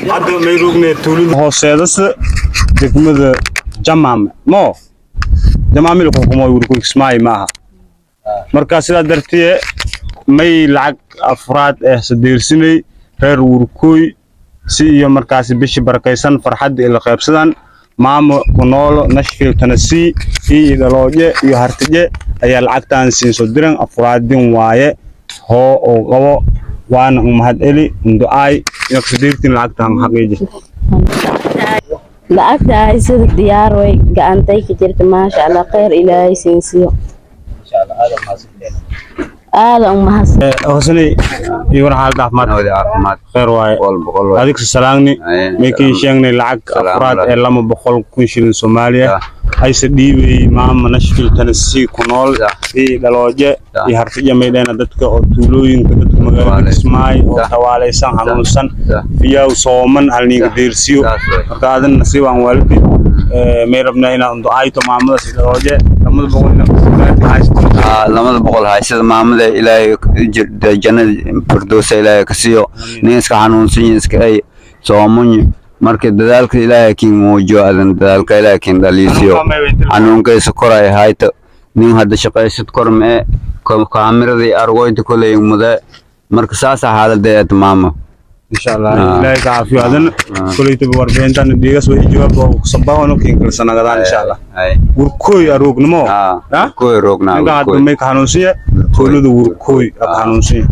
hadda may rogne tuulada hooseedas degmada Jamam mo Jamamil ko kuma urku ismaay maaha marka sida dartiye may lacag afraad sadeersinay reer urkuy si iyo markaas bishi barakaysan farxad ila qaybsadaan maamo ku nool Nashville Tennessee iyo dalooje iyo hartije ayaa lacagtaan siin soo diran afraadin waaye oo qabo waana mahad eli nduay iyo sadeertin lacagtaan xaqiiqi lacagta ay sida diyaar way gacantay ka jirta ma sha Allah khayr ilaahay siinsiyo insha Allah mahadsan hosani iyo xaalad caafimaad khayr waaye adig salaamni meekii sheegnay lacag afraad ee 200,000 shilin Soomaaliya ay sadhiibay maama Nashville Tennessee ku nool iyo dalooje iyo hartije meedana dadka oo tuulooyinka dadka magaalada Ismaay oo tawaalaysan hanuunsan fiyaw sooman halniga deersiyo marka adan nasiibaan waalid may rabnaa inaan ducayto maamada si dalooje 200 haysada maamada ilaahay jannada firdaws ilaahay ka siiyo ninka xanuunsan iska ay sooman markay dadaalka ilaahay kiin muujiyo adan dadaalka ilaahay kiin dhaliisiyo xanuunkiisa koray hayto nin hadda shaqaysid kormee kaamirada argoynta kulay muda marka saas xaaladda maamo insha Allah ilaahay ka caafiyo adan kulayta warbaahintan dhigas way jawaab oo sabaano kiin kala sanagadaan insha Allah urkoy arognimo urkoy rognaa urkoy may xanuunsiya tuulada urkoy xanuunsiya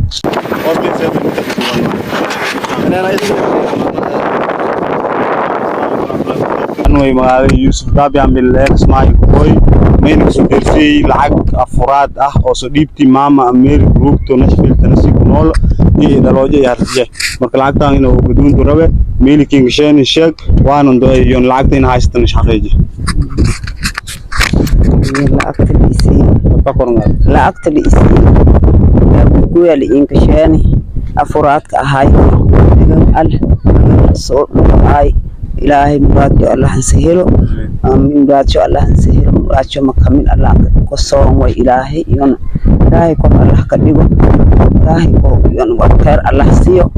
way magaalada Yusuf Dabi ambil Ismail Koy mayn soo deersay lacag afraad oo soo dhiibtay maama Ameer Group to Nashville Tennessee ku nool iyo dalooje iyo hartije marka lacagtaan inuu gudoonto rabe meelkiin gasheen sheeg waan iyo lacagtaan haystaan shaqeeji lacagta liisii ku yaal in gasheen afraadka ahay al soo ay ilaahay muraadyo Allah sahelo muraadyo Allah sahelo muraadyo makamil Allah ko soon way ilaahay ko Allah ka dhigo ilaahay ko khayr Allah siiyo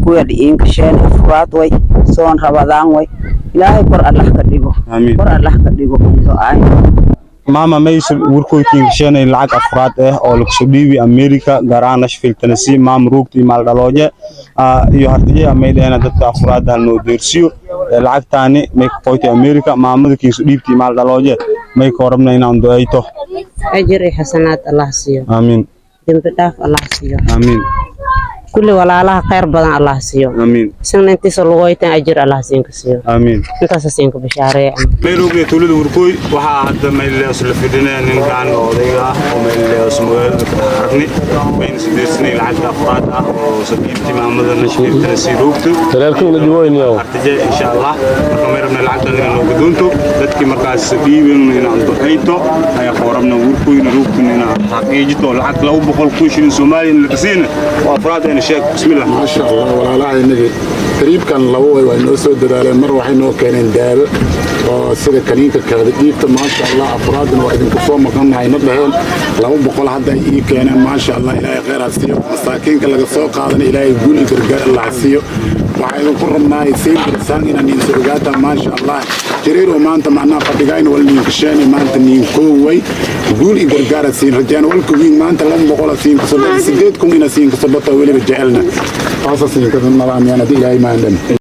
ku yaal in gasheen afraad way soon rabadaan way ilaahay kor Allah ka dhigo kor Allah ka dhigo ducay maama mayso urkoy kiin gasheen lacag afraad oo lagu soo dhiibay America gaar Nashville Tennessee maam ruugti maal dalooje iyo hartije ameedana dadka afraad hal noo deersiyo lacagtaani may qoytay America maamada kiin soo dhiibtay maal dalooje may ko rabna inaan ducayto ajir xasanaad Allah siiyo aamin dambi dhaaf Allah siiyo aamin كل ولا الله خير بدن الله سيو آمين سنة أنت سلويتين أجر الله سينك سيو آمين أنت سينك بشارع ميروك تولد وركوي وحد ما اللي أصل في الدنيا نكان وضيعة وما اللي أسمه عرفني بين سدسني العدد أفراد وسبيب تمام مثلا نشيل تنسيروكتو تلاقيكم الجوين ياو ارتجاء إن شاء الله مرة من العدد اللي لو بدونتو ذاتك مركز سبيب من عنده أيتو هيا خورمنا وركوي نروكتو من حقيقته العدد لو بقول كوش من سومالي الكسين وأفراد الشيخ بسم الله ما شاء الله ولا لا إنك قريب كان لوه وإنه دلالة مرة وحين كان داب وسيد كنيك كذبت ما شاء الله أفراد وإذن كفوا مكان هاي نبلهم لو بقول حدا كان ما شاء الله إلى غير عسير مساكين كلا السوق هذا إلى يقول يرجع الله عسير وعيد قرنا يصير بسانين أن ينسرقات ما شاء الله جرير وما أنت معنا فدقين ولا كشان ما أنت نيكوي يقول يرجع عسير رجال والكوين ما أنت لم بقول عسير كسبت سجدكم إن عسير كسبت طويل بجعلنا أساسين كذا نرى أنا دي هاي ما عندنا